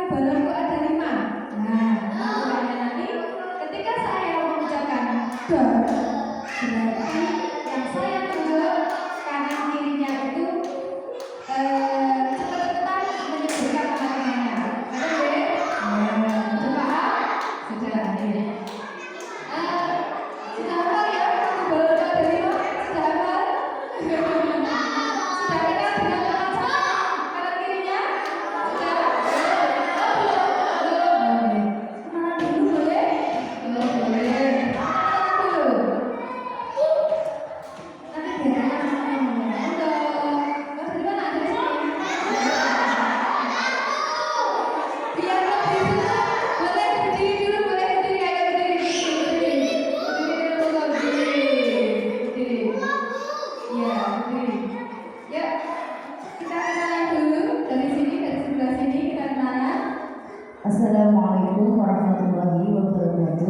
balonku ada 5. Nah, makanya nanti ketika saya mengucapkan dor, berarti yang saya tunjuk kanan kirinya itu cepat-cepatan menyebutkan nama-namanya. Ada deh? Coba sudah ada. Sudah hafal ya? Balon ada 5? Sudah hafal? Sudah kenal dengan nama kanan kirinya? Sudah? Belum. Kenalan dulu boleh? Boleh. Dulu. Nanti biar namanya. Mas dari mana? Dari sini. Biar lebih susah. Boleh berdiri dulu, boleh berdiri. Ayo berdiri. Berdiri dulu, berdiri. Ya, berdiri. Ya, kita kenalan dulu dari sini, dari sebelah sini kita kenalan. Assalamualaikum warahmatullahi wabarakatuh.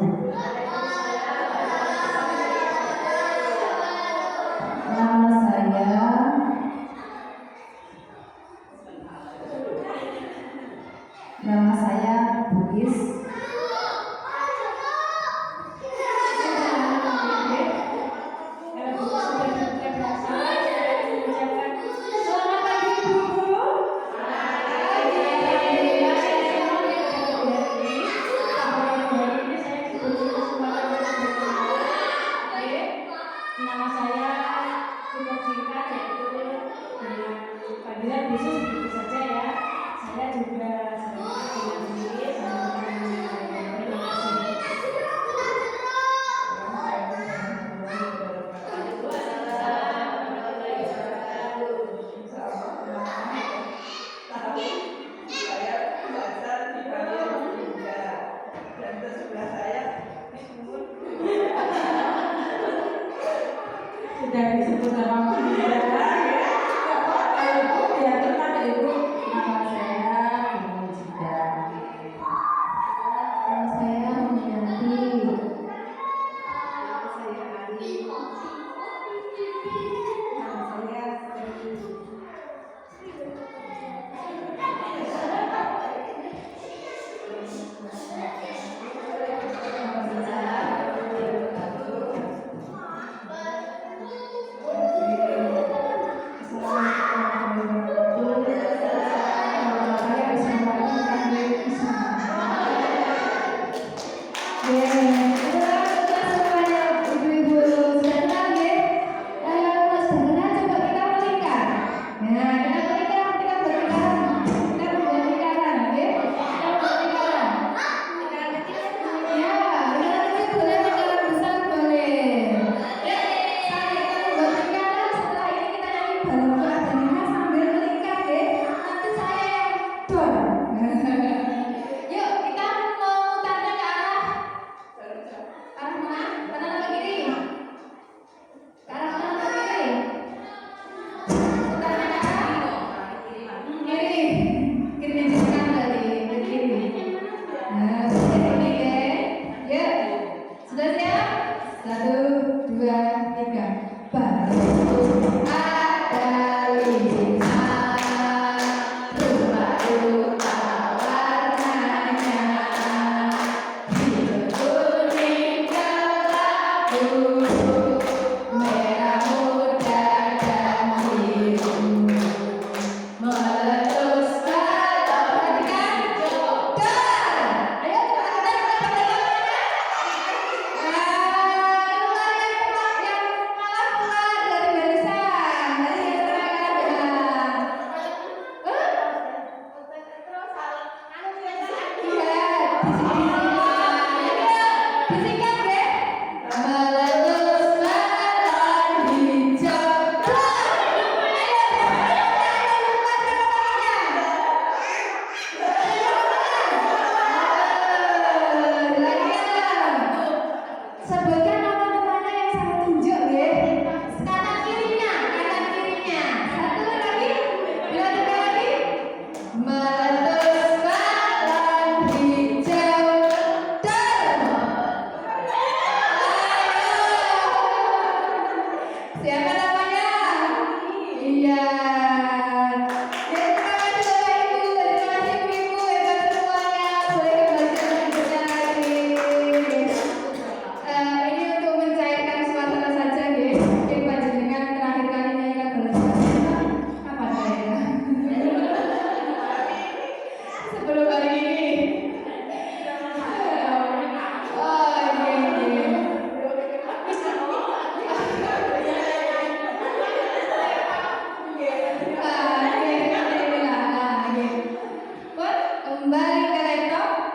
Nama saya Bugis. Selamat pagi Bu. Nama saya cukup singkat, yaitu dengan panggilan khusus begitu saja ya. Saya juga sering bilang ini, saya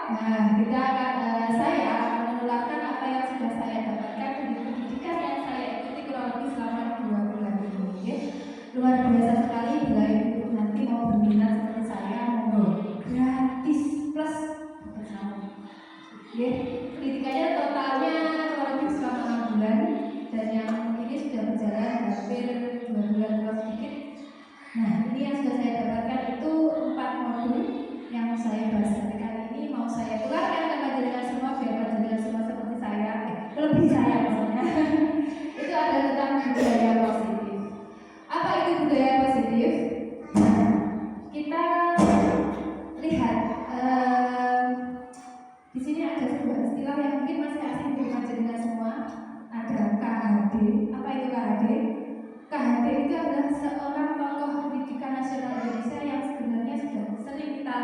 Nah, kita akan saya akan menularkan apa yang sudah saya dapatkan dari pendidikan yang saya ikuti kurang lebih selama 2 bulan ini. Ya. Luar biasa sekali bila ibu nanti mau berminat seperti saya, monggo gratis plus bersama. Ya, pendidikannya totalnya kurang lebih selama 6 bulan dan yang ini sudah berjalan hampir 2 bulan plus sedikit. Nah, ini yang sudah saya dapatkan itu 4 modul yang saya bahas kali ini mau saya tularkan ke panjenengan semua biar panjenengan semua seperti saya, lebih saya maksudnya. Itu ada tentang budaya positif. Apa itu budaya positif? Kita lihat di sini ada sebuah istilah yang mungkin masih asing bagi panjenengan semua. Ada KHD. Apa itu KHD? KHD itu adalah seorang tokoh pendidikan nasional Indonesia yang sebenarnya sudah sering kita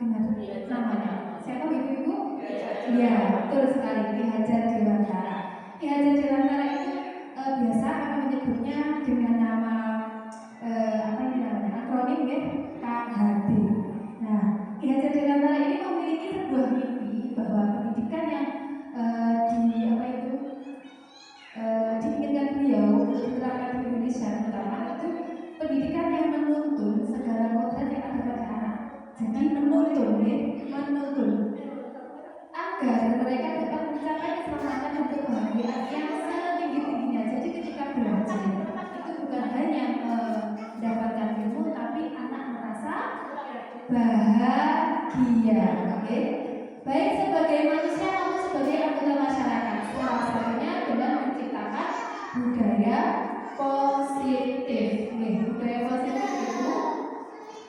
dengar namanya. Siapa ibu-ibu? Iya, betul sekali. Ki Hajar Dewantara. Ki Hajar Dewantara itu biasa kami menyebutnya dengan nama apa ini namanya? Akronim ya, KHD. Nah, Ki Hajar Dewantara ini memiliki sebuah mimpi bahwa pendidikan yang diinginkan beliau diterapkan di Indonesia terutama itu pendidikan yang menuntun segala kodrat yang ada pada anak. Jadi menuntun agar mereka dapat mencapai keselamatan dan kebahagiaan yang setinggi-tingginya. Jadi ketika belajar itu bukan hanya mendapatkan ilmu, tapi anak merasa bahagia. Oke? Baik sebagai manusia maupun sebagai anggota masyarakat. Salah satunya dengan menciptakan budaya positif. Budaya positif itu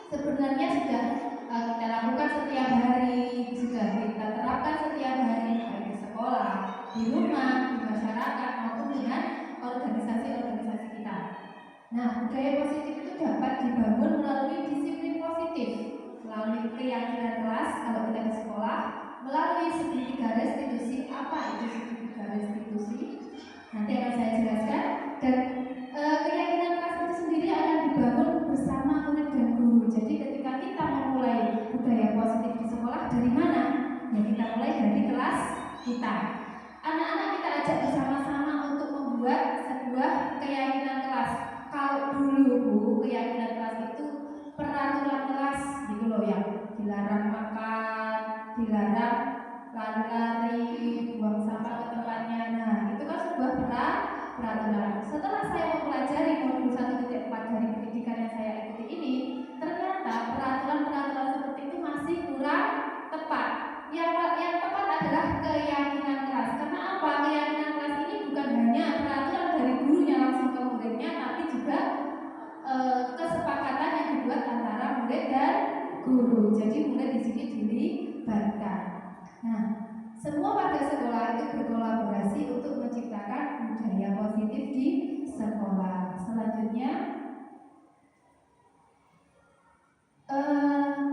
sebenarnya sudah kita lakukan setiap hari, sudah kita terapkan setiap hari baik di sekolah, di rumah, di masyarakat maupun dengan organisasi-organisasi kita. Nah, budaya positif itu dapat dibangun melalui disiplin positif, melalui keyakinan kelas kalau kita di sekolah, melalui segitiga restitusi. Apa itu segitiga restitusi? Nanti akan saya jelaskan. Dan keyakinan kelas itu sendiri akan dibangun bersama murid dan guru. Jadi ketika kita memulai budaya positif di sekolah, dari mana? Ya kita mulai dari kelas kita. Anak-anak kita ajak bersama-sama untuk membuat sebuah keyakinan kelas. Kalau dulu Bu, keyakinan kelas itu peraturan kelas gitu loh, yang dilarang makan, dilarang lari-lari, buang sampah ke tempatnya. Nah, itu kan sebuah peraturan. Setelah saya mempelajari modul 1.4 dari pendidikan yang saya ikuti ini, ternyata peraturan-peraturan seperti itu masih kurang tepat. Yang tepat adalah keyakinan kelas. Karena apa? Keyakinan kelas ini bukan hanya peraturan dari gurunya langsung ke muridnya, tapi juga kesepakatan yang dibuat antara murid dan guru. Jadi murid di sini dilibatkan. Nah, semua warga sekolah itu berkolaborasi untuk menciptakan budaya positif di sekolah. Selanjutnya,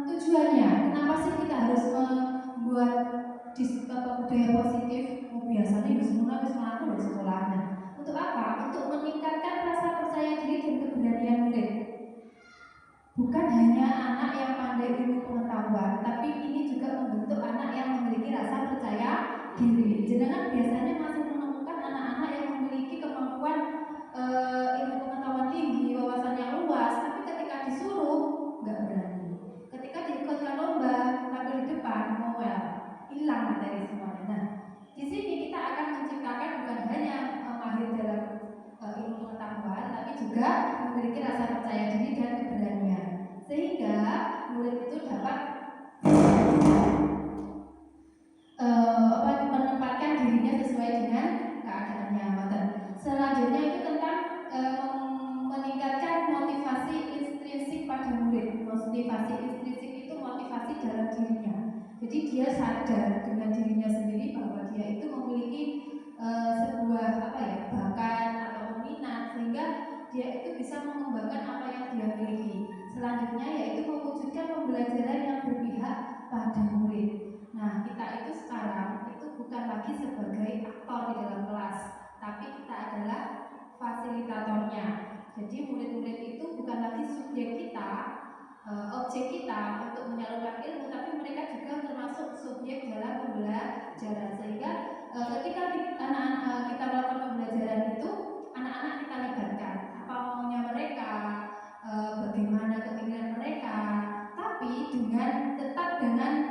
tujuannya, kenapa sih kita harus membuat budaya positif? Biasanya di sekolah di sekolah. Nah, untuk apa? Untuk meningkatkan rasa percaya diri dan keberanian murid. Bukan hanya anak yang pandai ilmu pengetahuan, tapi ini juga membentuk anak yang memiliki rasa percaya diri. Jenengan biasanya masih menemukan anak-anak yang memiliki kemampuan ilmu pengetahuan tinggi, wawasan yang luas, tapi ketika disuruh nggak berani. Ketika diikutkan lomba, tampil di depan, ngomel, hilang materi semuanya. Nah, di sini kita akan menciptakan bukan hanya mahir dalam ilmu pengetahuan, tapi juga memiliki rasa percaya diri dan keberanian, sehingga murid itu dapat menempatkan dirinya sesuai dengan keadaannya. Selanjutnya itu tentang meningkatkan motivasi intrinsik pada murid. Motivasi intrinsik itu motivasi dalam dirinya. Jadi dia sadar dengan dirinya sendiri bahwa dia itu memiliki sebuah bakat atau minat, sehingga dia itu bisa mengembangkan apa yang dia miliki. Selanjutnya yaitu mewujudkan pembelajaran yang berpihak pada murid. Nah, kita itu sekarang itu bukan lagi sebagai aktor di dalam kelas, tapi kita adalah fasilitatornya. Jadi murid-murid itu bukan lagi subjek kita, objek kita untuk menyalurkan ilmu, tapi mereka juga termasuk subjek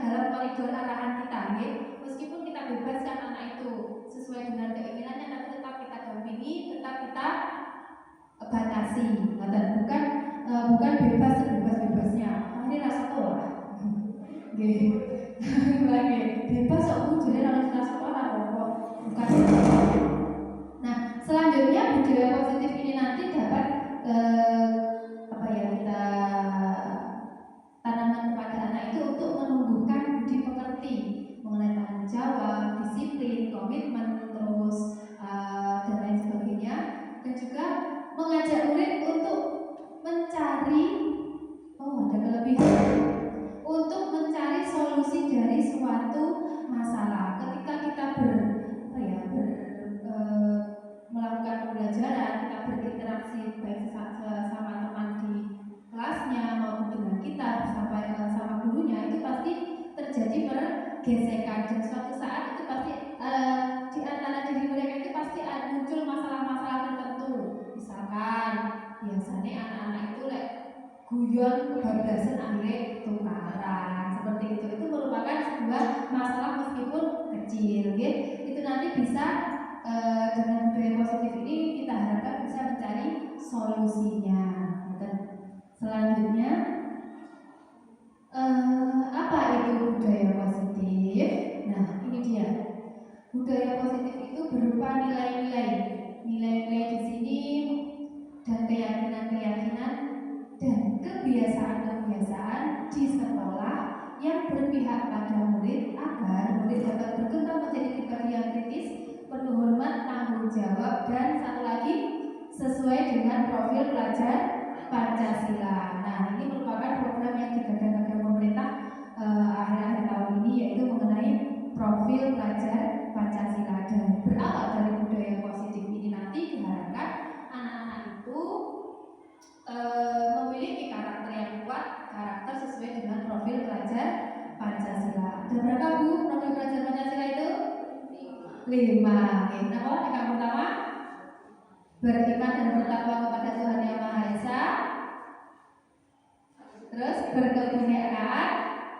dalam koridor arahan kita, nggih. Meskipun kita bebaskan anak itu sesuai dengan keinginannya, tapi tetap kita dampingi, tetap kita batasi. Bukan bebas sebebas-bebasnya. Ini rasa sekolah. Nggih. Lagi bebas kok bujune harus rasa sekolah kok. Bukan. Nah, selanjutnya budaya positif ini nanti dapat kita tanamkan kepada anak itu untuk menumbuhkan budi pekerti mengenai tanggung jawab, disiplin, komitmen, terus dan lain sebagainya, dan juga mengajak murid untuk mencari ada kelebihan untuk mencari solusi dari suatu masalah. Ketika kita melakukan pembelajaran, kita berinteraksi baik sama teman di kelasnya maupun dengan kita sama gurunya, itu pasti terjadi pergesekan, dan suatu saat itu pasti di antara diri mereka itu pasti muncul masalah-masalah tertentu. Misalkan biasanya anak-anak itu guyon kebablasan akhirnya tukaran seperti itu merupakan sebuah masalah meskipun kecil, itu nanti bisa dengan budaya positif ini kita harapkan bisa mencari solusinya. Dan selanjutnya apa itu budaya positif? Nah, ini dia. Budaya positif itu berupa nilai-nilai di sini, dan keyakinan-keyakinan dan kebiasaan-kebiasaan di sekolah yang berpihak pada murid agar murid dapat berkembang menjadi pribadi yang kritis, penuh hormat, tanggung jawab, dan satu lagi sesuai dengan profil pelajar Pancasila. Nah, ini merupakan program yang digadang-gadang pemerintah akhir-akhir tahun ini, yaitu mengenai profil pelajar Pancasila. Dan berawal dari budaya positif ini nanti diharapkan anak-anak itu memiliki karakter yang kuat, karakter sesuai dengan profil pelajar Pancasila. Ada berapa Bu profil pelajar Pancasila itu? 5. Kenapa? Yang pertama, beriman dan bertakwa kepada Tuhan Yang Maha Esa. Terus berkebinekaan,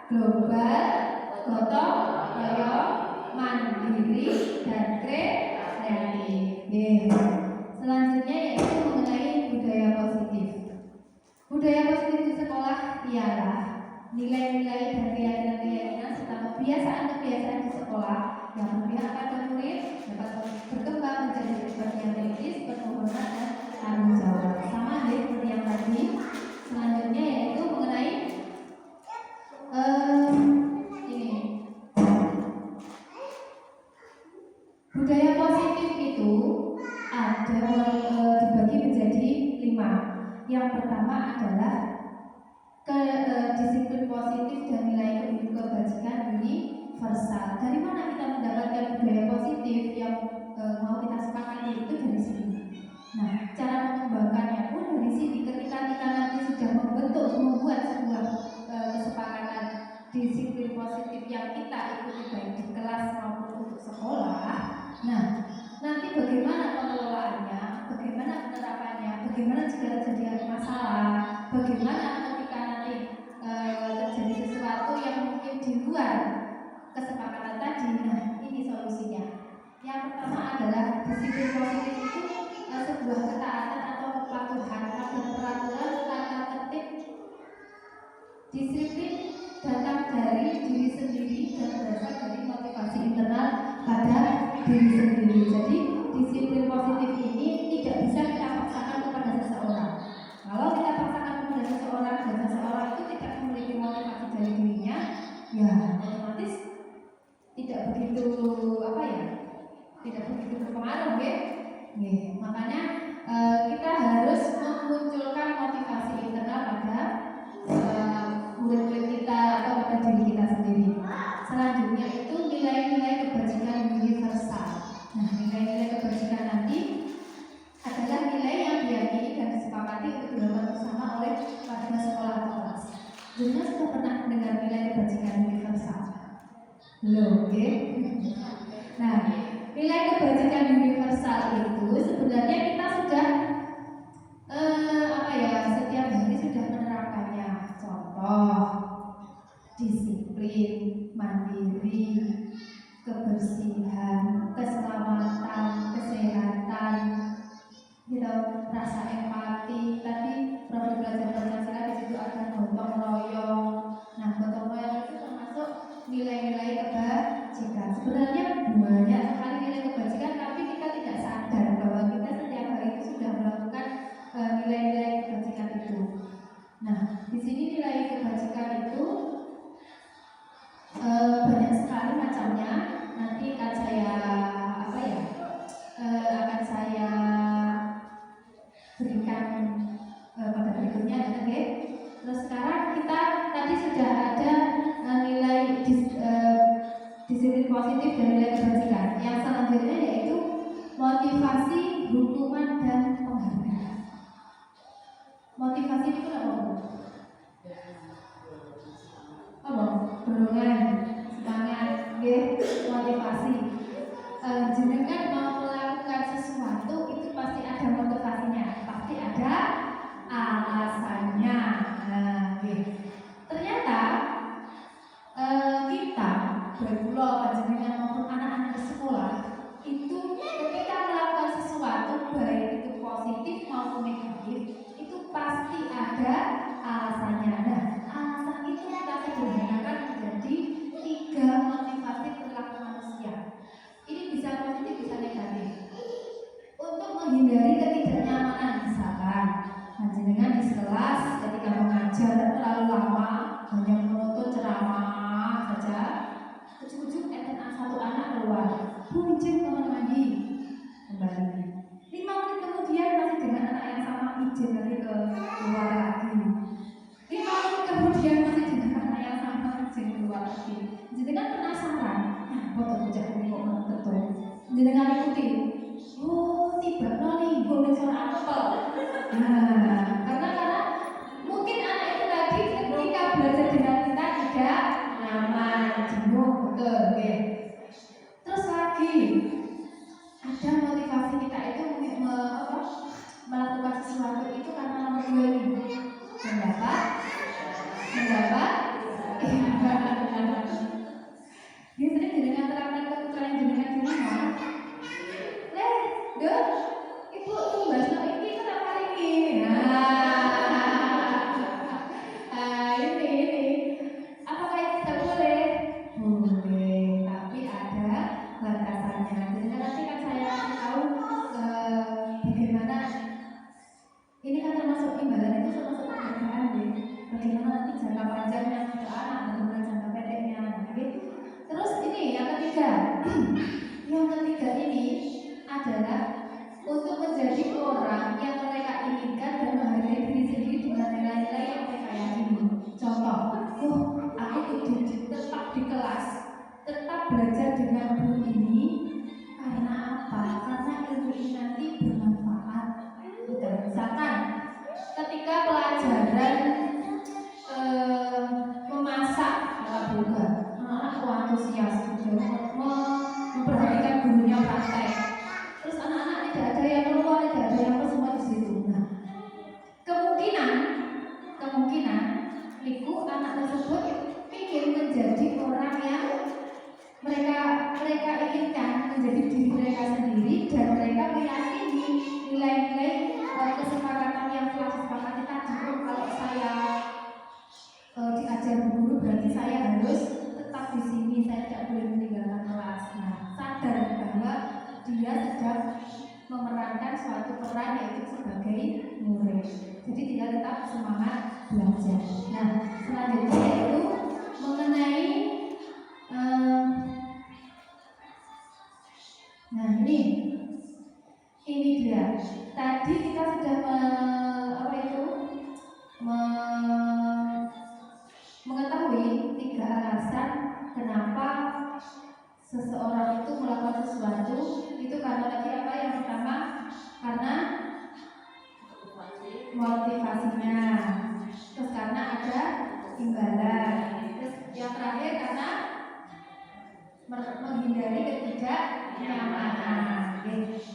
global, gotong royong, mandiri, dan kreatif. Selanjutnya yaitu mengenai budaya positif. Budaya positif di sekolah ialah nilai-nilai dan keyakinan-keyakinan serta kebiasaan-kebiasaan di sekolah yang berpihak pada murid dapat berkembang menjadi pribadi yang kritis, penuh hormat, dan tanggung jawab. Sama seperti yang tadi. Selanjutnya yaitu mengenai budaya positif itu ada dibagi menjadi 5. Yang pertama adalah disiplin positif dan nilai kebajikan universal. Dari mana kita mendapatkan budaya positif yang mau kita sepakati itu dari sini. Nah, cara mengembangkannya pun dari sini. Ketika kita nanti sudah membuat sebuah kesepakatan disiplin positif yang kita ikuti baik di kelas maupun untuk sekolah. Nah, nanti bagaimana pengelolaannya, bagaimana penerapannya, bagaimana jika terjadi masalah, bagaimana ketika nanti terjadi sesuatu yang mungkin di luar kesepakatan tadi. Nah, ini solusinya. Yang pertama adalah disiplin positif itu sebuah ketaatan atau kepatuhan pada peraturan tata tertib. Disiplin datang dari diri sendiri dan berasal dari motivasi internal pada diri sendiri. Jadi disiplin positif ini tidak bisa kita paksakan kepada seseorang. Kalau kita paksakan kepada seseorang dan seseorang itu tidak memiliki motivasi dari dirinya, ya otomatis tidak begitu berpengaruh, ya. Makanya kita harus memunculkan motivasi internal pada murid-murid kita atau pada diri kita sendiri. Selanjutnya itu nilai-nilai kebajikan universal. Nah, nilai-nilai kebajikan nanti adalah nilai yang diyakini dan disepakati untuk dilakukan bersama oleh warga sekolah atau kelas. Dunia sudah pernah mendengar nilai kebajikan universal? Belum, oke? Nah, nilai kebajikan universal itu sebenarnya kita sudah setiap hari sudah menerapkannya. Contoh, disiplin, kebersihan, keselamatan, kesehatan, gitu, rasa empati. Tadi Prof belajar Pancasila di situ ada gotong royong. Nah, gotong royong itu termasuk nilai-nilai kebajikan. Sebenarnya banyak sekali nilai kebajikan, tapi kita tidak sadar bahwa kita setiap hari itu sudah melakukan nilai-nilai kebajikan itu. Nah, di sini nilai kebajikan itu banyak sekali macamnya. Nanti akan saya akan saya berikan pada berikutnya, oke? Terus sekarang kita tadi sudah ada nilai disiplin positif dan nilai kebajikan. Yang selanjutnya yaitu motivasi, hukuman, dan penghargaan. Motivasi itu apa? Dorongan, semangat, motivasi. Jenengan mau melakukan sesuatu itu pasti ada motivasinya, pasti ada alasannya. Ternyata kita berpulau jenengan maupun anak-anak di sekolah itu ketika melakukan sesuatu baik itu positif maupun negatif itu pasti ada alasannya. Nah, alasan itu kita sederhanakan menjadi 3 motivasi perilaku manusia. Ini bisa positif, bisa negatif. Untuk menghindari ketidaknyamanan, misalkan jenengan di kelas ketika mengajar terlalu lama, hanya menonton ceramah saja, ujuk-ujuk satu anak keluar, Bu izin kamar mandi, kembali 5 menit kemudian masih dengan anak yang sama, izin lagi ke luar lagi. 5 menit kemudian masih dengan anak yang sama, izin keluar lagi. Jenengan penasaran, foto bocah ini kok betul. Jenengan ikuti, oh tiba noni boleh suara apel. Karena mungkin anak itu tadi ketika belajar dengan kita tidak nyaman, jenuh, betul, oke. Terus lagi ada motivasi kita itu melakukan sesuatu itu karena nomor 2 ini mendapat dia sering jenengan terangkan keputusan jenengan di rumah. Ibu tumbas ini kenapa ini? Ini apakah itu tidak boleh? Boleh, tapi ada batasannya. Jadi nanti kan saya kasih tahu bagaimana ini kan termasuk imbalan, itu termasuk penghargaan deh. Bagaimana nanti jangka panjangnya untuk anak, bagaimana jangka pendeknya, oke? Terus ini yang ketiga, ini adalah untuk menjadi orang yang mereka inginkan dan menghargai diri sendiri dengan nilai-nilai yang mereka yakini. Contoh, aku tetap di kelas, tetap belajar dengan guru ini karena apa? Karena ilmu ini nanti bermanfaat. Misalkan ketika pelajaran memasak ala buka, anak-anak antusias memperhatikan gurunya praktek. Terus anak-anak tidak ada yang keluar, tidak ada yang semua di situ. Nah, kemungkinan itu anak tersebut ingin menjadi orang yang mereka inginkan, menjadi diri mereka sendiri, dan mereka meyakini nilai-nilai kesepakatan yang telah disepakati tadi. Kalau saya diajar guru berarti saya harus tetap di sini, saya tidak boleh meninggalkan kelas. Nah, sadar bahwa dia sedang memerankan suatu peran yaitu sebagai murid. Jadi dia tetap semangat belajar. Nah, selanjutnya itu mengenai ini dia. Tadi kita sudah mengetahui 3 alasan kenapa seseorang itu melakukan sesuatu itu karena tadi apa? Yang pertama karena motivasinya, terus karena ada imbalan, terus yang terakhir karena menghindari ketidaknyamanan.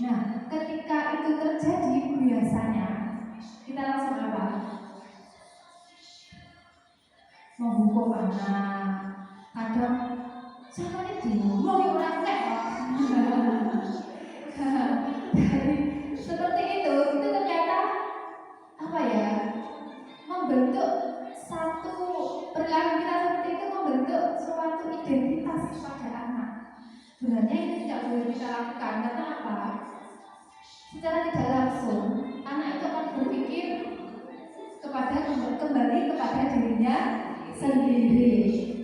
Nah, ketika itu terjadi biasanya kita langsung apa? Menghukum anak. Kadang siapa ini ngomong orang kasih pada anak. Sebenarnya ini tidak boleh kita lakukan karena apa? Secara tidak langsung anak itu akan berpikir kembali kepada dirinya sendiri.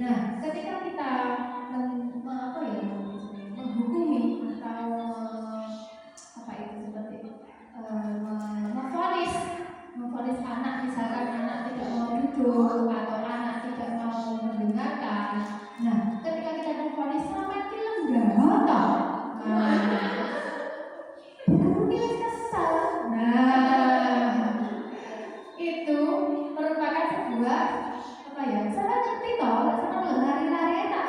Nah, ketika kita menghukumi atau memvonis anak, misalkan anak tidak mau duduk atau anak tidak mau mendengarkan. Nah, ketika kita memvonis sampai lenggah toh. Bukan kesal. Nah, itu merupakan sebuah saya ngerti toh, sama lari-lari tak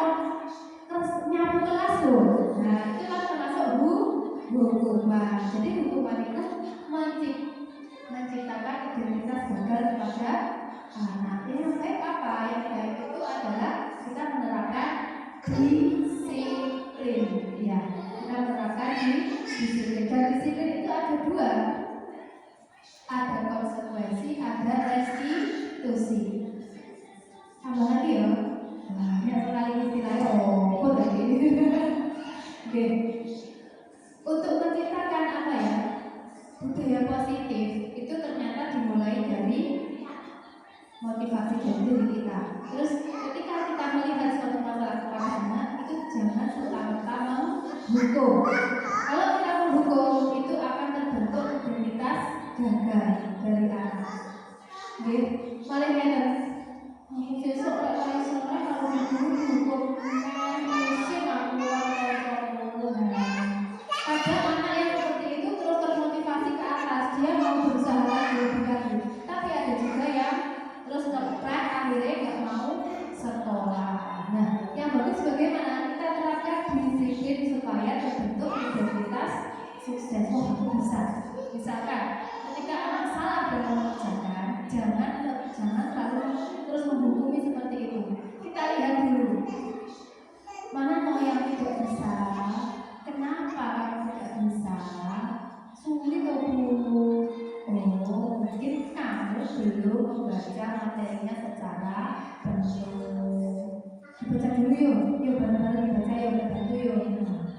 terus nyapu kelas loh. Nah, itu kan termasuk hukuman. Jadi hukuman itu menciptakan identitas gagal kepada anak. Yang baik apa? Yang baik itu adalah kita menerapkan disiplin. Ya, kita menerapkan disiplin. Dan disiplin itu ada dua. Ada konsekuensi, ada restitusi. Tambah lagi ya. Nah, ini sekali istilahnya kok tadi. Oke. Untuk menciptakan budaya positif itu ternyata dimulai dari motivasi dari diri kita. Terus ketika kita melihat suatu masalah kepada anak, itu jangan serta-merta menghukum. Kalau kita menghukum, itu akan terbentuk identitas gagal dari anak. Oke, malah ya besok kalau sore kalau dihukum mesin aku ada anak yang seperti itu terus termotivasi ke atas, dia mau berusaha lagi. Tapi ada juga yang terus ngeprak akhirnya nggak mau sekolah. Nah, yang bagus bagaimana kita terapkan disiplin supaya terbentuk identitas sukses. Oh, aku bisa. Misalkan ketika anak salah dalam mengerjakan, jangan selalu terus menghukumi seperti itu. Kita lihat dulu mana toh yang tidak bisa, kenapa kamu tidak bisa, sulit atau Bu? Oh, mungkin kamu belum membaca materinya secara penuh. Dibaca dulu yuk benar-benar dibaca yuk, dibantu yuk.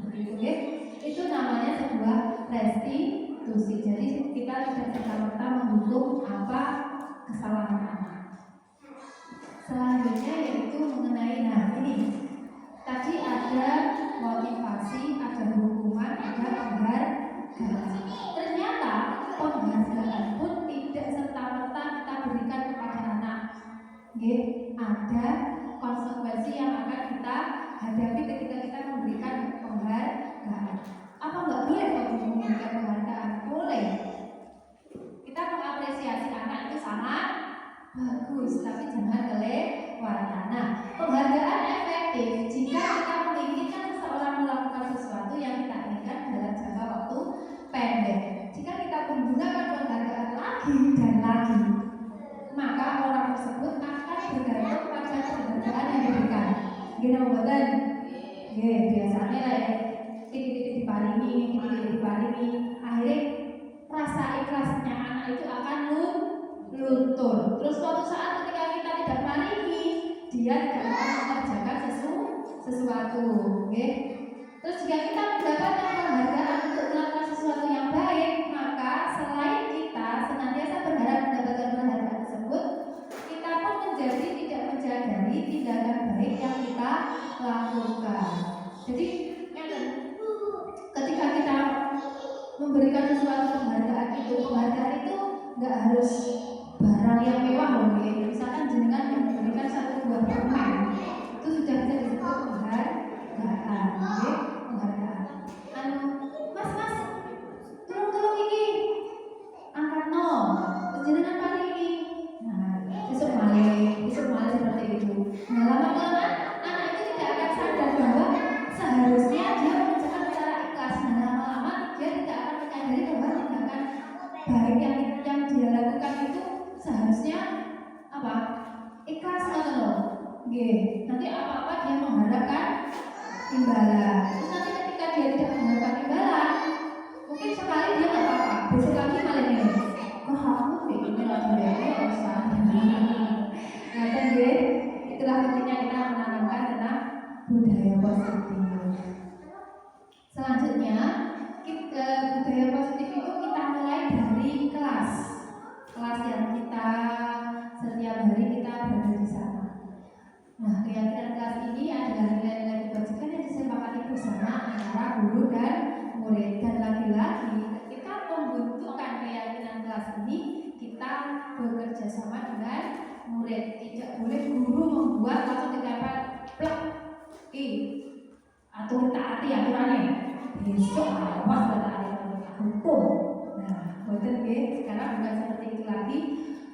Begitu ya? Itu namanya sebuah restitusi. Jadi kita tidak serta-merta menghukum apa kesalahan anak. Selanjutnya yaitu mengenai ini. Tadi ada motivasi, ada hukuman, ada penghargaan. Ternyata penghargaan pun tidak serta-merta kita berikan kepada anak. Ada konsekuensi yang akan kita hadapi ketika kita memberikan penghargaan. Apa nggak boleh kalau memberikan penghargaan? Boleh. Kita mengapresiasi anak itu sangat bagus, tapi jangan kelewatan. Nah, penghargaan efektif jika kita menginginkan seseorang melakukan sesuatu yang kita inginkan dalam jangka waktu pendek. Jika kita menggunakan penghargaan lagi dan lagi, maka orang tersebut akan bergantung pada penghargaan yang diberikan. Gini buatan, biasanya lah ya, titik-titik diparingi, akhirnya rasa ikhlasnya anak itu akan luntur. Terus suatu saat ketika kita tidak paringi, dia tidak akan mengerjakan sesuatu. Terus jika kita mendapatkan penghargaan untuk melakukan sesuatu yang baik, maka selain kita senantiasa berharap mendapatkan penghargaan tersebut, kita pun menjadi tidak menjadari tindakan baik yang kita lakukan. Jadi ketika kita memberikan sesuatu penghargaan itu nggak harus barang yang mewah loh. Misalkan jenengan memberikan satu buah permen, itu sudah bisa disebut penghargaan. Mas, tolong ini angkat jenengan paling ini. Nah, besok malam seperti itu. Nah, lama-lama anak itu tidak akan sadar bahwa seharusnya dia mengerjakan secara ikhlas. Nah, lama-lama dia tidak akan menyadari bahwa tindakan baik yang dia lakukan itu seharusnya ikhlas atau loh. Nanti apa-apa dia mengharapkan imbalan. Terus nanti ketika dia tidak mengharapkan imbalan, mungkin sekali dia nggak apa-apa, besok lagi malah ini. Aku ini lagi Nah, kan itulah pentingnya kita menanamkan tentang budaya selanjutnya budaya positif itu kita mulai dari kelas yang kita setiap hari kita berada di sana. Nah, keyakinan kelas ini adalah nilai-nilai kebajikan yang disepakati bersama antara guru dan murid. Dan lagi-lagi ketika pembentukan keyakinan kelas ini kita bekerja sama dengan murid. Tidak boleh guru membuat langsung ditempel plek taati aturannya. Besok awas taati hukum. Nah, boten nggih, sekarang bukan seperti itu lagi.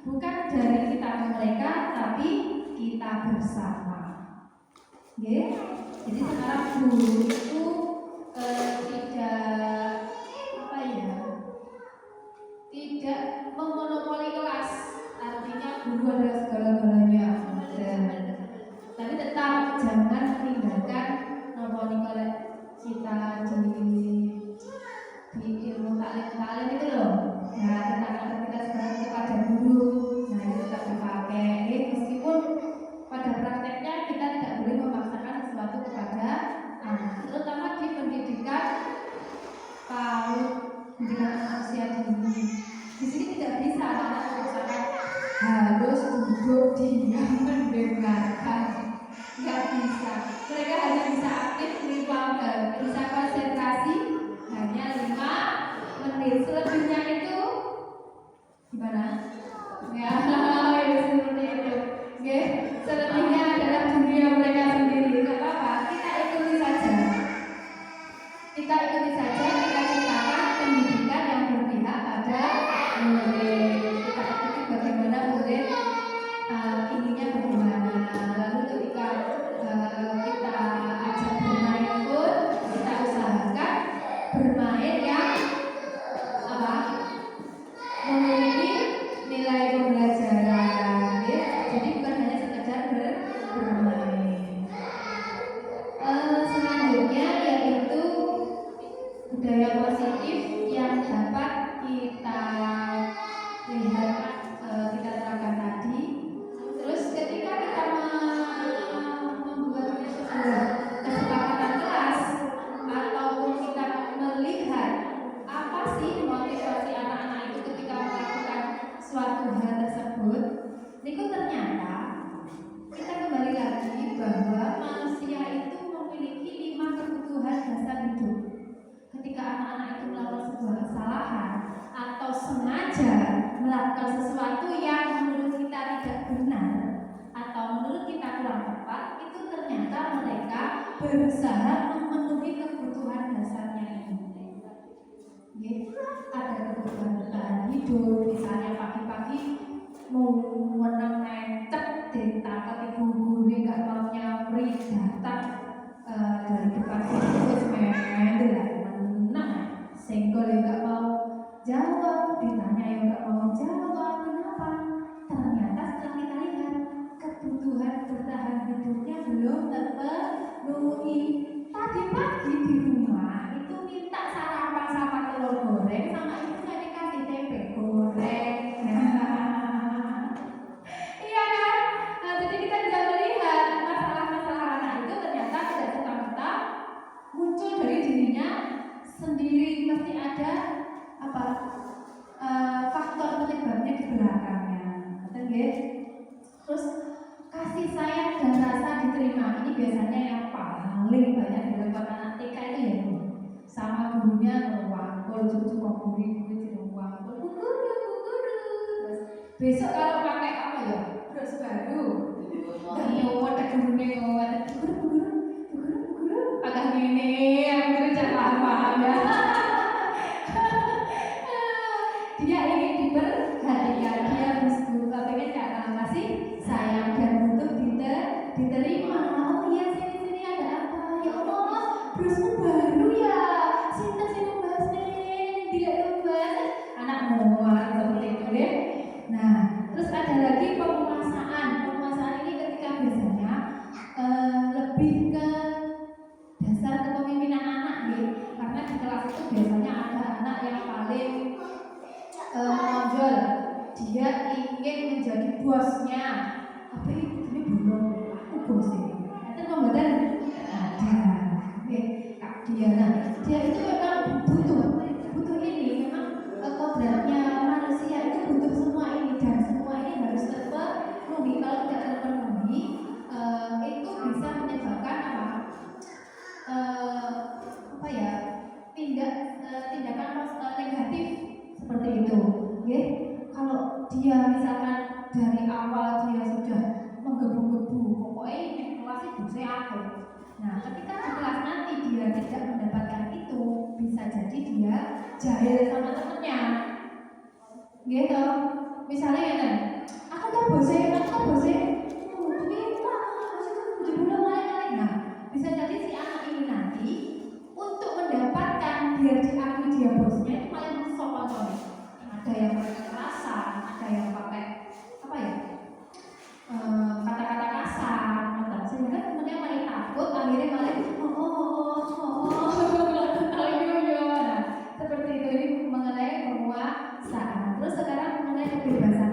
Bukan dari kita ke mereka, tapi kita bersama. Nggih. Jadi sekarang guru itu tidak memonopoli kelas. Artinya guru adalah segala-galanya. Tapi tetap jangan meninggalkan kalau kita di ilmu taklim itu loh. Nah, tentang kita sekarang kepada guru, nah itu tetap dipakai. Meskipun pada prakteknya kita tidak boleh memaksakan sesuatu kepada anak, terutama di pendidikan PAUD, pendidikan usia dini. Di sini tidak bisa anak memaksakan harus duduk diam mendengarkan. Nggak bisa. Mereka hanya bisa aktif bisa konsentrasi hanya 5 menit. Selebihnya itu gimana? Ya, seperti itu. Oke, selebihnya adalah dunia mereka sendiri. Tidak apa-apa, kita ikuti saja. Kita ciptakan pendidikan yang berpihak pada murid. Kita ikuti bagaimana murid ininya bagaimana. Lalu ketika kita ajak bermain pun kita usahakan bermain yang memiliki nilai pembelajaran, ya. Jadi bukan hanya sekedar bermain. Selanjutnya yaitu budaya positif yang dapat kita lihat kita terangkan tadi. Terus ketika kita membuat kesepakatan kelas ataupun kita melihat apa sih motivasi anak-anak itu ketika melakukan suatu hal tersebut, itu ternyata kita kembali lagi bahwa manusia itu memiliki 5 kebutuhan dasar hidup. Ketika anak-anak itu melakukan sebuah kesalahan atau sengaja melakukan sesuatu yang menurut kita tidak benar atau menurut kita kurang tepat, itu ternyata mereka berusaha memenuhi kebutuhan dasarnya ini. Ada kebutuhan bertahan hidup, misalnya pagi-pagi mau mencet ditangkap ibu guru nggak mau nyamri datang dari depan terus menang senggol nggak mau jawab, ditanya yang nggak mau jawab, kenapa? Ternyata setelah kita lihat kebutuhan bertahan hidupnya belum terpenuhi. Tadi pagi di rumah itu minta sarapan sama telur goreng, sama ibunya dikasih tempe goreng. Iya kan? Nah, jadi kita bisa melihat masalah-masalah anak itu ternyata tidak serta-merta muncul dari dirinya sendiri, mesti ada faktor penyebabnya di belakangnya. Terus kasih sayang dan rasa diterima ini biasanya yang paling banyak dilakukan anak TK itu ya Bu. Sama gurunya ngerwangkul, cucu guru dirwangkul, guru. Terus besok kalau pakai apa ya? Terus baru nyowot gurunya nyowot guru agak gini, guru jangan paham ya. Dia ingin diperhatikan, dia pengen kasih sayang dan butuh diterima. Oh iya, sini ada apa? Ya Allah, brosmu baru ya. Sini bahas nih, tidak bahas. Anak mual seperti itu ya. Nah, terus ada lagi pemaksaan. Pemaksaan ini ketika biasanya lebih ke dasar kepemimpinan anak nih. Karena di kelas itu biasanya ada anak yang paling menonjol, dia ingin menjadi bosnya. Tapi ini belum aku bos ini. Itu pembadan ada, Kak Diana. Dia itu dia misalkan dari awal dia sudah menggebu-gebu, pokoknya ini kelas itu saya aku. Nah, ketika di kelas nanti dia tidak mendapatkan itu, bisa jadi dia jahil sama temennya. Gitu. Misalnya ya kan, aku tuh bosen, nah, bisa jadi si anak ini nanti untuk mendapatkan biar diakui dia bosnya itu malah sopan. Ada yang pakai kekerasan, ada yang pakai apa ya, kata-kata kasar, sehingga temennya malah takut, akhirnya malah nah, seperti itu. Ini mengenai penguasaan. Terus sekarang mengenai kebebasan.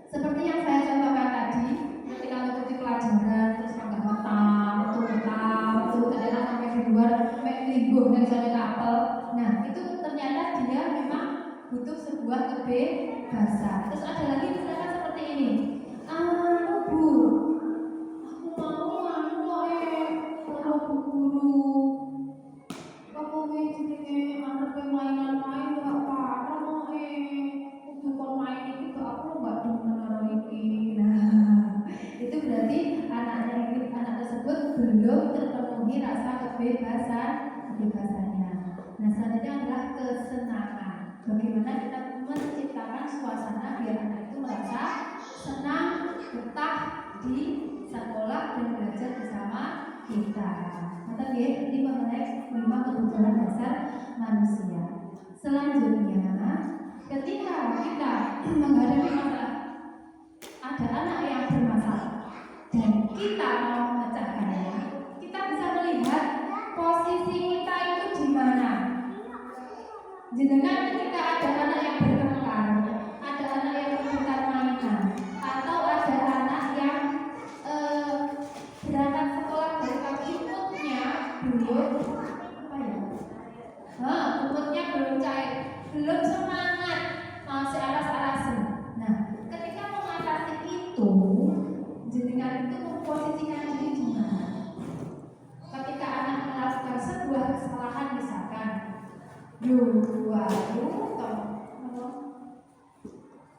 Seperti yang saya contohkan tadi, ketika mengikuti pelajaran, terus nggak metang, ternyata sampai di luar, lingguh dan jalan apel. Nah, itu ternyata dia memang butuh sebuah kebebasan. Terus ada lagi misalkan seperti ini, Bu, aku mau bu guru, aku ini anak mainan nggak apa-apa, untuk main itu aku nggak demen ini. Nah, itu berarti anak tersebut belum terpenuhi rasa kebebasannya. Nah, selanjutnya adalah kesenangan. Bagaimana kita menciptakan suasana biar anak itu merasa senang, betah di sekolah dan belajar bersama kita. Maka ini mengenai 5 kebutuhan dasar manusia. Selanjutnya, ketika kita menghadapi masalah, ada anak yang bermasalah dan kita mau memecahkannya, kita bisa melihat posisi kita itu di mana. Jenengan ketika ada anak yang bertengkar, ada anak yang rebutan mainan, atau ada anak yang berangkat sekolah dari pagi moodnya belum moodnya belum cair, belum semangat, masih aras-arasan. Nah, ketika mengatasi itu, jenengan itu memposisikan diri di mana? Ketika anak melakukan sebuah kesalahan, misalkan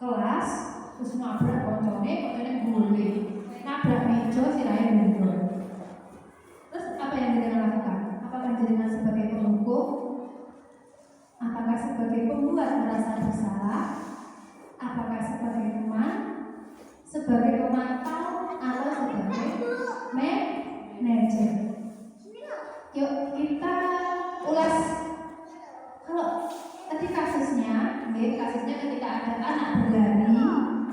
kelas terus nabrak koncone guling, nabrak meja sirahe mundur. Terus apa yang jenengan lakukan? Apakah jenengan sebagai penghukum? Apakah sebagai pembuat merasa bersalah? Apakah sebagai teman? Sebagai pemantau? Atau sebagai manajer? Yuk kita ulas. Kalau tadi kasusnya ketika ada anak berlari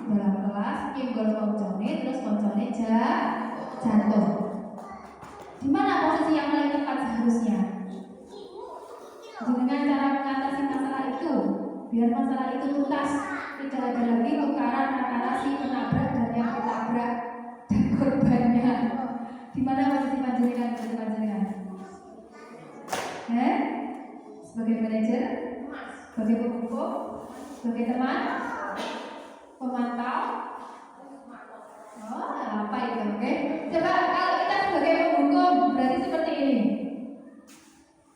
dalam kelas, nyenggol koncone, terus koncone jatuh. Di mana posisi yang paling tepat seharusnya? Dengan cara mengatasi masalah itu, biar masalah itu tuntas, tidak ada lagi tukaran antara si penabrak dan yang ditabrak dan korbannya. Di mana posisi panjenengan? Sebagai manajer, sebagai penghukum, sebagai teman, pemantau. Oh, apa itu? Oke. Coba kalau kita sebagai penghukum berarti seperti ini.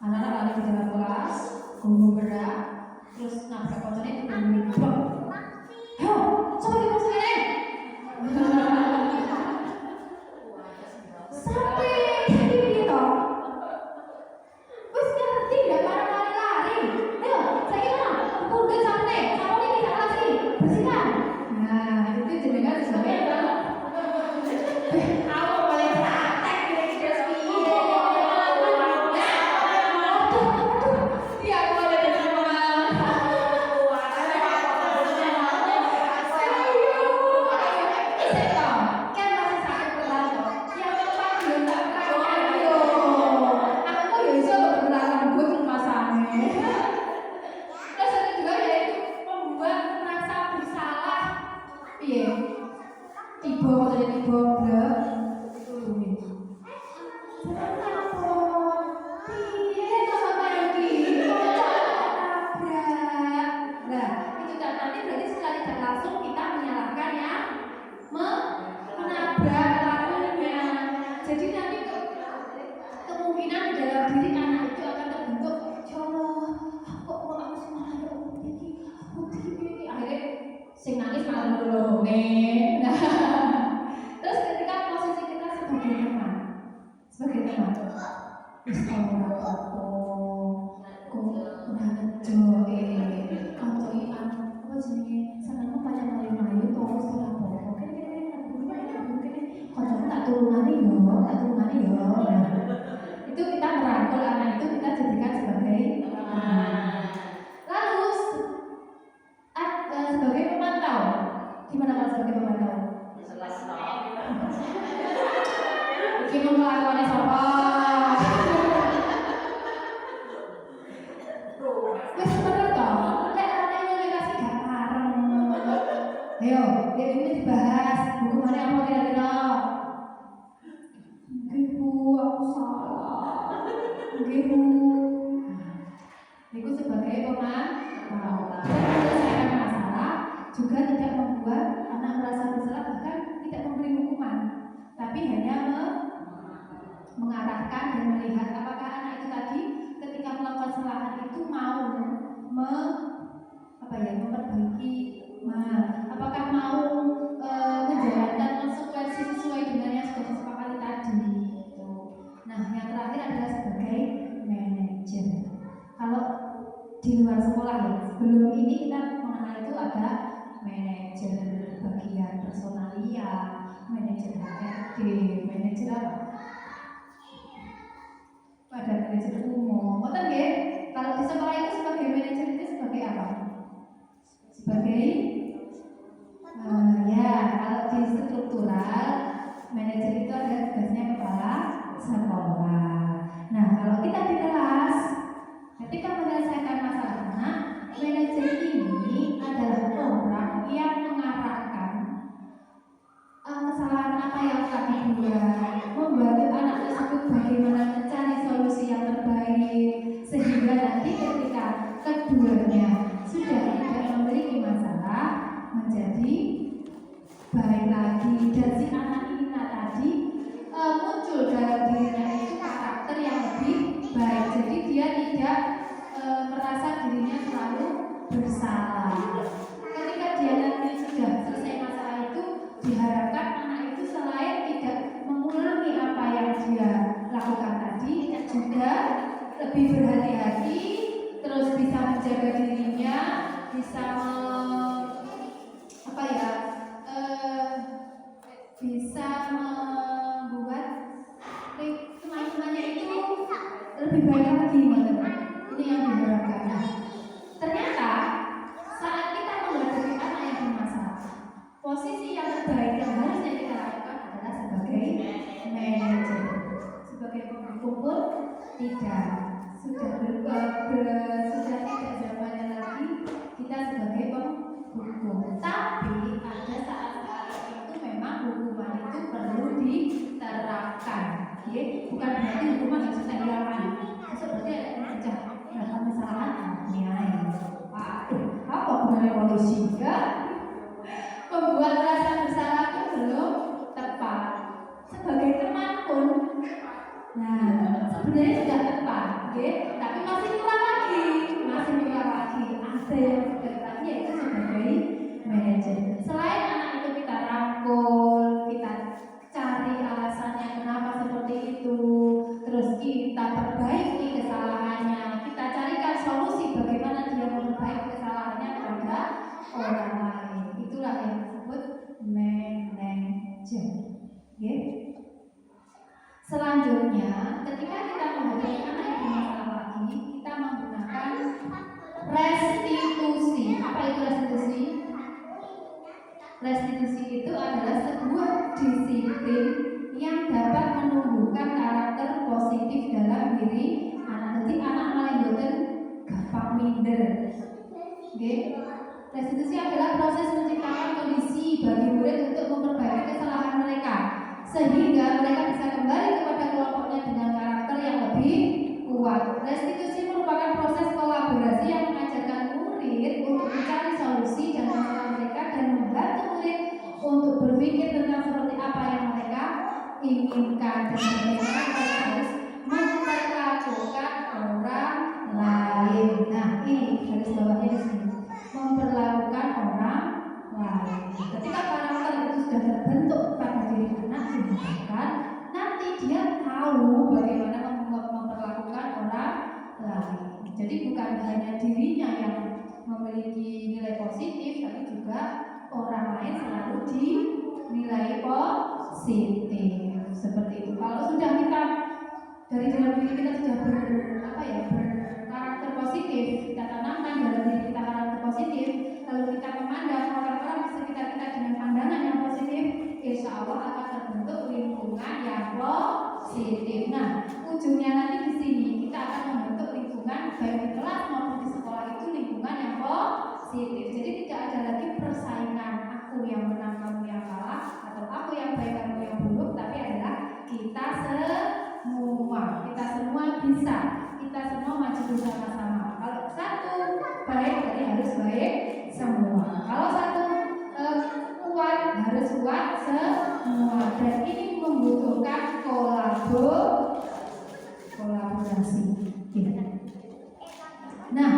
Anak-anak lari di dalam kelas, guru berat, terus nabrak koncone itu blok. Yo, coba dimasukin. Sampai gitu. Wes ngerti enggak para lari-lari? Ayo, saya kira udah sampai. Kamu ini bisa lari, bersihkan. Nah, itu jenengan sebagai kamu boleh praktek di kelas piye. Dia boleh terima. Kan masih sakit pelan kok. Yang depan belum tak pernah yo. Aku yo iso berlaku buat masane. Terus ada juga yaitu membuat merasa bersalah. Piye? Tiba blek tulungi. Piye sama lagi? Nah, itu kan nanti berarti secara tidak langsung kita menyalahkan yang menabrak pelakunya. Jadi nanti kemungkinan dalam diri anak itu akan terbentuk, ya Allah, kok aku semalah ya Allah ini, akhirnya sing amin. Nah, terus ketika posisi kita sebagai teman, wis ora apa-apa, kok ora ngejo kanca apa jenenge senengmu pancen mlayu-mlayu to wis ora apa-apa. Kancamu tak turunane yo. Nah, itu kita merangkul anak itu kita jadikan sebagai teman. Lalu sebagai pemantau, gimana kalau sebagai pemantau? Iki mau melakukannya siapa? Wes bener toh, lek anaknya dikasih gak pareng. Ayo, ini dibahas. Hukumannya apa kira-kira? Ibu, aku salah. Ibu. Itu sebagai pemantau. Menyelesaikan masalah juga tidak membuat anak merasa bersalah, bahkan tidak memberi hukuman, tapi hanya mengarahkan dan melihat apakah anak itu tadi ketika melakukan kesalahan itu mau memperbaiki, apakah mau menjalankan konsekuensi sesuai dengan yang sudah disepakati tadi. Nah, yang terakhir adalah sebagai manajer. Kalau di luar sekolah ya, sebelum ini kita mengenal itu ada manajer bagian personalia, manajer HRD, manajer apa? Pada manajer umum. Betul nggih? Kalau di sekolah itu sebagai manajer itu sebagai apa? Sebagai kalau di struktural manajer itu ada tugasnya kepala sekolah. Nah, kalau kita di kelas ketika menyelesaikan masalah anak, manajer ini adalah orang yang mengarahkan kesalahan apa yang telah dibuat, membantu anak tersebut bagaimana mencari solusi yang terbaik, sehingga nanti ketika keduanya sudah tidak memiliki masalah menjadi baik lagi, dan si anak ini tadi muncul dalam dirinya itu karakter yang lebih baik. Jadi dia tidak merasa dirinya selalu bersalah. Ketika dia nanti sudah selesai masalah itu, diharapkan anak itu selain tidak mengulangi apa yang dia lakukan tadi, juga lebih berhati-hati, terus bisa menjaga dirinya, bisa bisa membuat teman-temannya itu lebih baik lagi. Ini yang diharapkan. Nah, ternyata saat kita menghadapi anak yang bermasalah, posisi yang terbaik yang harusnya kita lakukan adalah sebagai manajer. Sebagai penghukum pun tidak, sudah tidak zamannya lagi kita sebagai penghukum. Tapi ada saat-saat itu memang hukuman itu perlu diterapkan. Bukan berarti hukuman harus kita hilangkan. Seperti ada yang pecah, melakukan kesalahan, apa gunanya polisi? Membuat rasa bersalah itu belum tepat. Sebagai teman pun, sebenarnya sudah tepat, tapi masih kurang lagi. Ada yang tadi yaitu sebagai manajer. Selain anak itu kita rangkul, kita cari alasannya kenapa seperti itu, terus kita perbaiki kesalahannya, kita carikan solusi bagaimana dia memperbaiki kesalahannya kepada orang lain. Itulah yang disebut manajer. Selanjutnya, ketika kita menghadapi anak yang bermasalah lagi, kita menggunakan restitusi. Apa itu restitusi? Restitusi itu adalah sebuah disiplin yang dapat menumbuhkan karakter positif dalam diri anak. Jadi anak mboten gampang minder. Restitusi adalah proses menciptakan kondisi bagi murid untuk memperbaiki kesalahan mereka, sehingga mereka bisa kembali kepada kelompoknya dengan karakter yang lebih kuat. Restitusi merupakan proses kolaborasi yang mengajarkan murid untuk mencari solusi dan masalah mereka dan membantu murid untuk berpikir tentang seperti apa yang mereka inginkan dan bagaimana mereka harus memperlakukan orang lain. Nah, ini garis bawahnya di sini, memperlakukan orang lain. Ketika para yang positif. Nah, ujungnya nanti di sini kita akan membentuk lingkungan baik di kelas maupun di sekolah itu lingkungan yang positif. Jadi tidak ada lagi persaingan aku yang menang kamu yang kalah atau aku yang baik kamu yang buruk, tapi adalah kita semua bisa, kita semua maju bersama-sama. Kalau satu baik berarti harus baik semua. Kalau satu kuat harus kuat semua. Dan ini membutuhkan kolaborasi. Nah,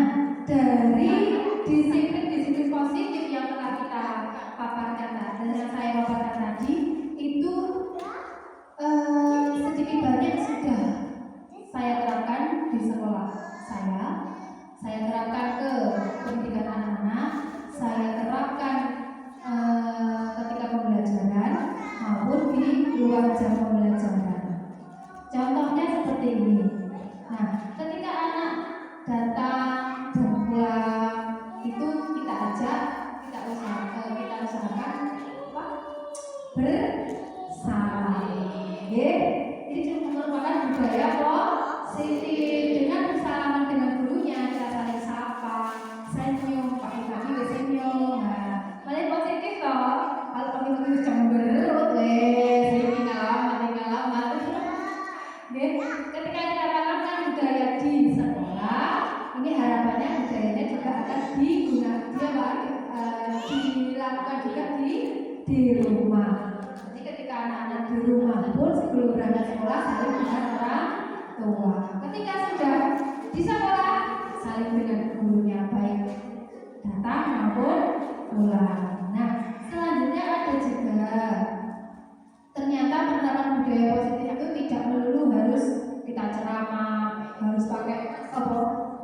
dari disiplin positif yang telah kita paparkan dan yang saya paparkan tadi itu sedikit banyak sudah saya terapkan di sekolah saya terapkan ke pendidikan anak-anak, saya terapkan ketika pembelajaran maupun di luar jam pembelajaran. Contohnya seperti ini. Nah, ketika anak datang dan pulang itu kita ajak, kita usahakan bersama. Ini merupakan budaya positif. Dengan bersalaman dengan gurunya, kita saling sapa, senyum, pagi-pagi bersenyum. Nah, paling positif toh. Kalau pagi-pagi cemberut, tinggal lama. Ketika kita tanamkan budaya di sekolah, ini harapannya budayanya juga akan dilakukan juga di rumah. Jadi ketika anak-anak di rumah pun sebelum berangkat sekolah saling dengan orang tua. Ketika sudah di sekolah saling dengan gurunya baik datang maupun pulang. Nah, selanjutnya ada juga ternyata penerapan budaya positif itu tidak melulu harus kita ceramah, harus pakai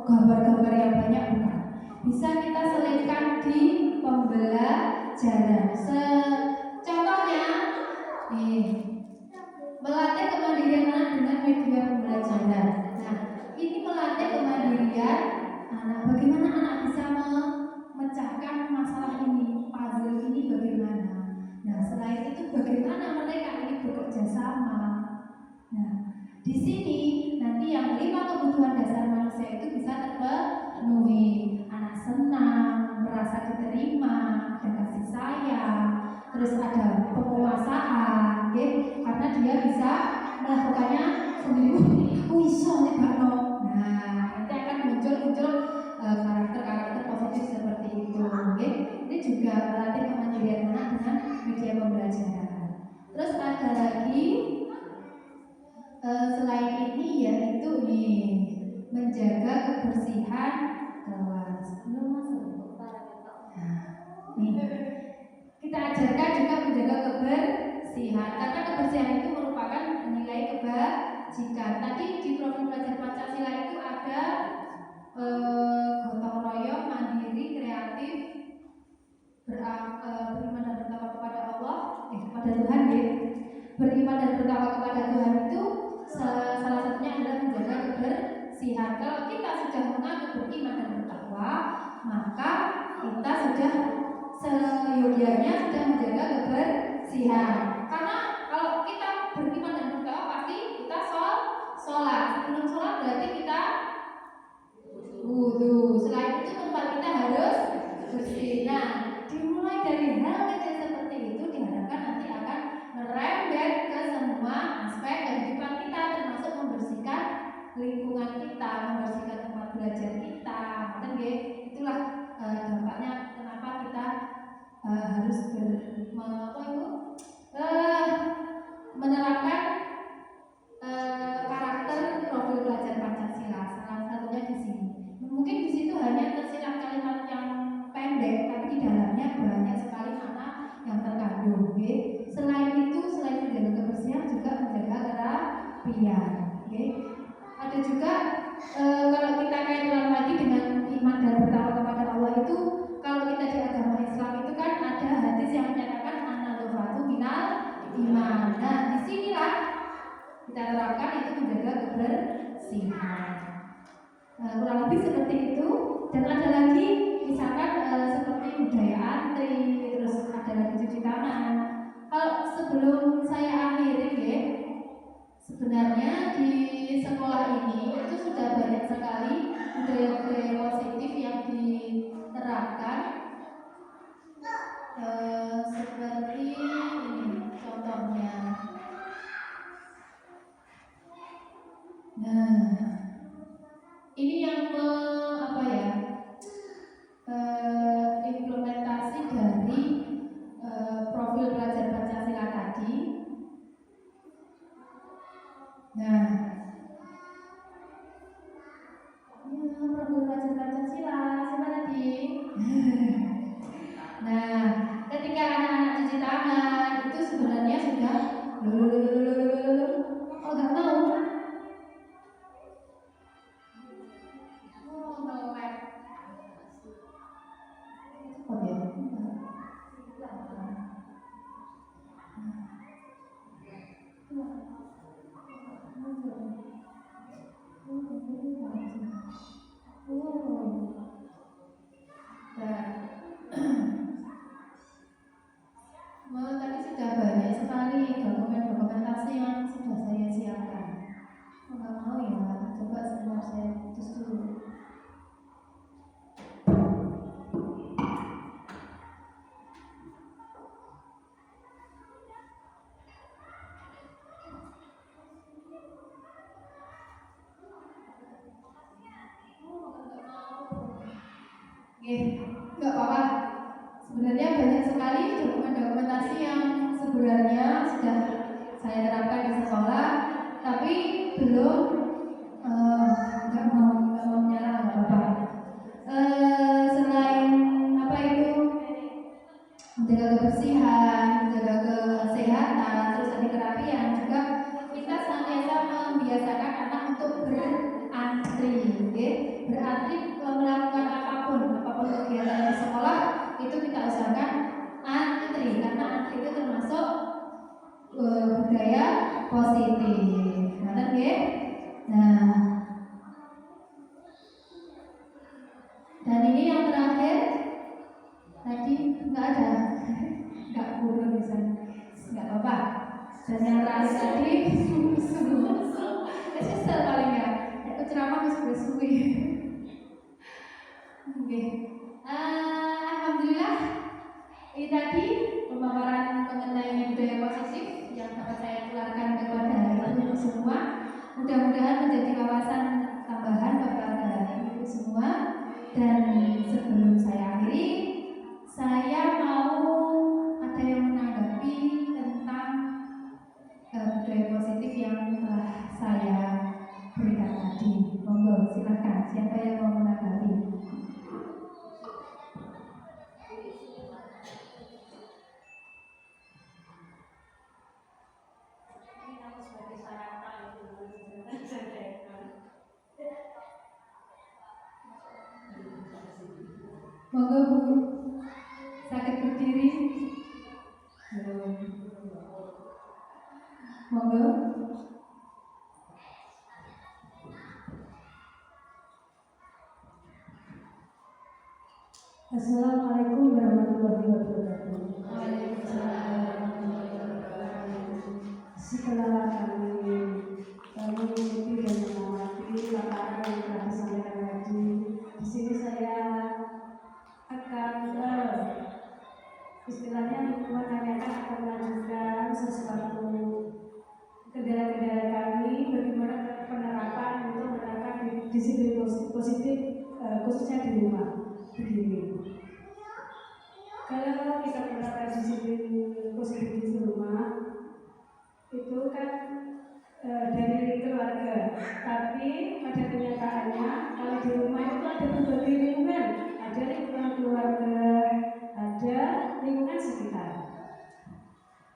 gambar-gambar yang banyak, bukan. Bisa kita selipkan di pembelajaran. Contohnya melatih kemandirian anak dengan media pembelajaran. Nah, ini melatih kemandirian anak. Bagaimana anak bisa memecahkan masalah ini, puzzle ini bagaimana. Nah, selain itu bagaimana mereka ini bekerja sama. Nah, di sini nanti yang 5 kebutuhan dasar manusia itu bisa terpenuhi. Anak senang, merasa diterima, ada kasih sayang, terus ada penguasaan, karena dia bisa melakukannya sendiri. Aku iso nih Pak No. Nah, nanti akan muncul karakter-karakter positif seperti itu. Ini juga melatih kemandirian anak dengan media pembelajaran. Terus ada lagi selain ini yaitu menjaga kebersihan kelas. Belum masuk. Nah, kita ajarkan juga menjaga kebersihan karena kebersihan itu merupakan nilai kebajikan. Tadi di program belajar Pancasila itu ada gotong royong, mandiri, kreatif, beriman dan bertakwa kepada Allah, kepada Tuhan, beriman dan bertakwa kepada Tuhan itu salah satunya adalah menjaga kebersihan. Kalau kita sudah mengaku beriman dan bertakwa, maka kita sudah seyogianya sudah menjaga kebersihan. Karena kalau kita beriman dan bertakwa pasti kita sholat. Sebelum sholat berarti kita wudu. Selain itu tempat kita harus bersih. Nah, dimulai dari hal kecil seperti itu diharapkan nanti akan merembet ke semua aspek kehidupan kita, termasuk membersihkan lingkungan kita, membersihkan tempat belajar kita. Itulah dampaknya kenapa kita harus menerapkan karakter profil pelajar Pancasila. Salah satunya di sini. Mungkin di situ hanya tersirat kalimat yang pendek, tapi di dalamnya banyak sekali makna yang terkandung. Selain itu, selain menjaga kebersihan juga menjaga kerapian. Ada juga kalau kita kaitkan lagi dengan iman dan bertakwa kepada Allah itu, kalau kita di agama Islam itu kan ada hadis yang menyatakan an-nadhafatu minal iman. Nah, disinilah kita terapkan itu menjaga kebersihan. Kurang lebih seperti itu. Dan ada lagi misalkan seperti budaya antri, terus ada lagi cuci tangan. Kalau sebelum saya akhiri Sebenarnya di sekolah ini itu sudah banyak sekali budaya-budaya positif yang diterapkan, seperti ini contohnya. Nah, ini yang implementasi dari profil pelajar Pancasila tadi. Nah, profil pelajar Pancasila siapa tadi? Nah, ketika anak-anak cuci tangan itu sebenarnya sudah oh nggak tahu. Oh melek. Oh ya. Tadi sudah banyak sekali dokumentasi yang sudah saya siapkan. Nggak mau ya, coba sebentar saya putus dulu. Nggak apa-apa. Sebenarnya banyak sekali dokumentasi yang sebenarnya sudah saya terapkan di sekolah, tapi belum nggak mau menyerah, nggak apa-apa. Selain menjaga kebersihan, menjaga kesehatan, terus tadi kerapian, juga kita senantiasa membiasakan anak untuk berantri, berantri melakukan apapun kegiatan di sekolah itu kita usahakan antri, karena antri itu termasuk budaya positif. Nah, dan ini yang terakhir tadi nggak ada, nggak kurang bisa, nggak apa-apa. Dan yang terakhir tadi kesel paling ya, aku ceramah suwi. Oke, alhamdulillah ini tadi pemaparan mengenai budaya positif yang dapat saya tularkan kepada ibu semua. Mudah-mudahan menjadi wawasan tambahan kepada ibu semua. Dan sebelum saya akhiri, saya mau ada yang menanggapi tentang budaya positif yang telah saya berikan tadi. Monggo, silakan. Siapa yang mau menanggapi? Monggo Bu, sakit berdiri. Monggo. Assalamualaikum warahmatullahi wabarakatuh. Setelah kami mengikuti dan mengamati paparan yang telah disampaikan tadi, di sini saya akan istilahnya menanyakan akan melanjutkan sesuatu kendala-kendala kami bagaimana penerapan untuk menerapkan disiplin positif khususnya di rumah. Begini, kalau kita menerapkan disiplin positif di rumah itu kan dari keluarga, tapi pada kenyataannya kalau di rumah itu ada berbagai lingkungan, ada lingkungan keluarga, ada lingkungan sekitar.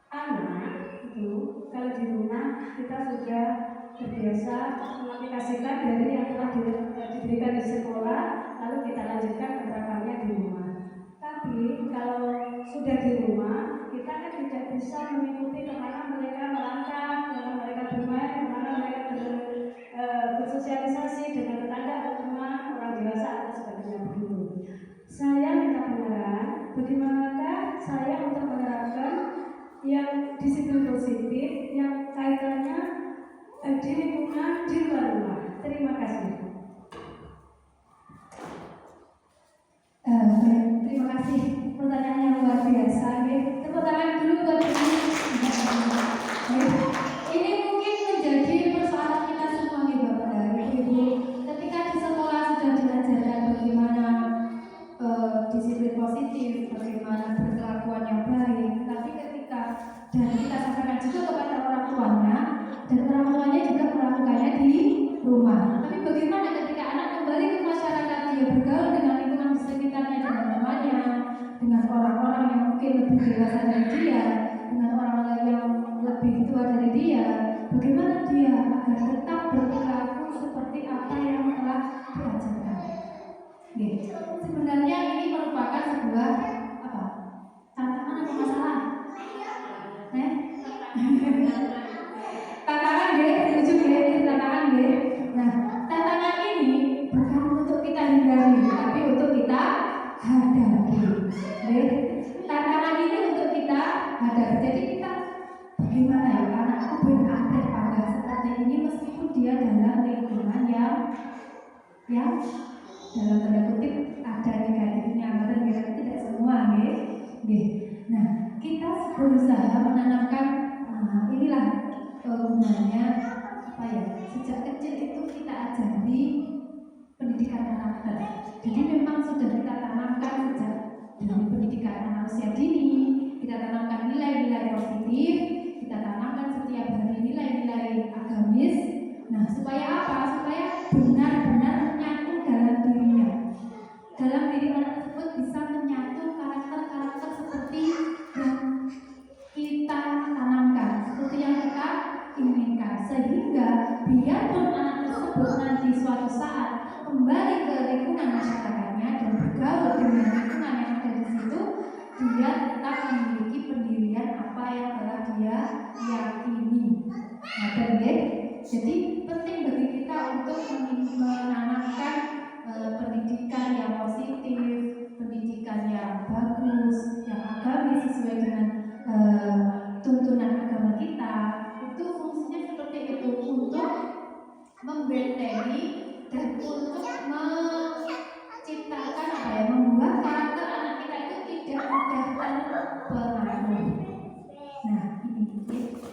Anak itu kalau di rumah kita sudah terbiasa mengaplikasikan dari yang telah diberikan di sekolah, lalu kita lanjutkan penerapannya di rumah. Tapi kalau sudah di rumah, kita kan tidak bisa mengikuti kemana mereka melangkah, kemana mereka bermain, kemana mereka bersosialisasi dengan tetangga atau teman, orang dewasa atau sebagainya begitu. Saya minta penerangan, bagaimanakah saya untuk menerapkan yang disiplin positif yang kaitannya tapi bagaimana ketika anak kembali ke masyarakat, dia bergaul dengan lingkungan di sekitarnya, dengan temannya, dengan orang-orang yang mungkin lebih dewasa dari dia, dengan orang-orang yang lebih tua dari dia, bagaimana dia agar tetap berperilaku seperti apa yang telah diajarkan. Sebenarnya ini merupakan sebuah apa? Tantangan atau masalah? Tantangan deh, setuju ya, ini tantangan deh. Nah, tantangan ini bukan untuk kita hindari, tapi untuk kita hadapi. Tantangan ini untuk kita hadapi. Jadi kita bagaimana ya, anakku beraktif pada seperti ini meskipun dia dalam lingkungan yang dalam tanda kutip ada negatifnya, padahal tidak semua, Nah, kita berusaha menanamkan inilah gunanya apa ya, sejak kecil itu kita ajari pendidikan karakter. Jadi memang sudah kita tanamkan sejak dari pendidikan anak usia dini, kita tanamkan nilai-nilai positif, kita tanamkan setiap hari nilai-nilai agamis. Nah, supaya apa? Supaya benar-benar menyatu dalam dirinya, dalam diri anak tersebut bisa menyatu karakter-karakter seperti yang kita tanamkan, seperti yang kita inginkan, sehingga biarpun anak tersebut nanti suatu saat kembali ke lingkungan masyarakatnya dan bergaul dengan lingkungan yang ada di situ, dia tetap memiliki pendirian apa yang telah dia yakini. Jadi penting bagi kita untuk menanamkan pendidikan yang positif, pendidikan yang bagus, yang agamis sesuai dengan tuntunan agama kita. Itu fungsinya seperti itu, untuk membentengi dan untuk menciptakan apa ya, membuat karakter anak kita itu tidak mudah terpengaruh. Nah, ini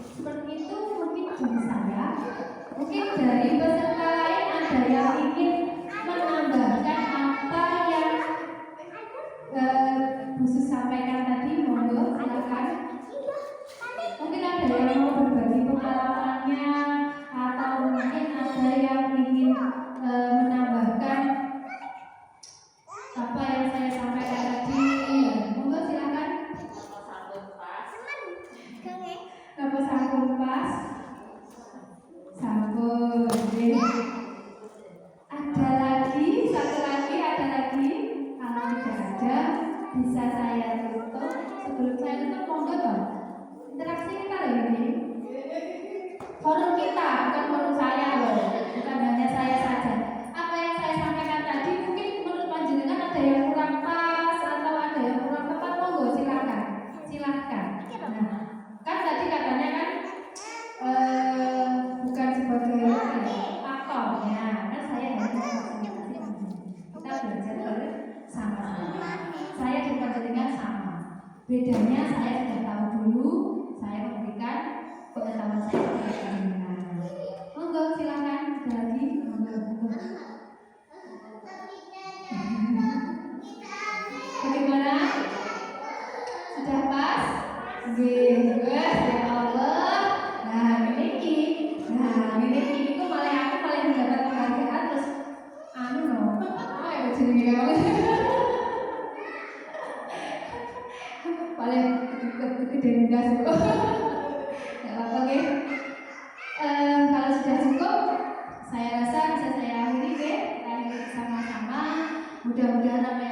seperti itu mungkin dari saya. Mungkin dari peserta lain ada yang ingin menambahkan apa yang Bu sampaikan tadi, monggo silakan. Mungkin ada yang mau berbagi pengalamannya, atau mungkin ada yang ingin menambahkan apa yang saya sampaikan tadi. Monggo silakan. Napa sampun pas? Sampun. Ada lagi, satu lagi, ada lagi. Kalau tidak ada, bisa saya tutup. Sebelum saya tutup, monggo toh. Interaksi kita loh ini. Forum kita, bukan forum saya loh. Bukan hanya saya saja. Apa yang saya sampaikan tadi mungkin menurut panjenengan ada yang kurang pas atau ada yang kurang tepat, monggo silakan. Silakan. Nah, kan tadi katanya kan bukan sebagai aktornya, kan saya hanya fasilitasi. Kita belajar bersama-sama. Saya dan panjenengan sama. Bedanya saya sudah tahu dulu, saya memberikan pengetahuan saya kepada panjenengan. Monggo silakan, ada lagi. Monggo. Bagaimana? Sudah pas? Nggih, ya Allah. Nah, ini itu malah aku paling mendapat penghargaan terus jenenge kamu. Paling kegedean gas. Ya apa nggih? Kalau sudah cukup, saya rasa bisa saya akhiri deh. Kita akhiri sama-sama. Mudah-mudahan apa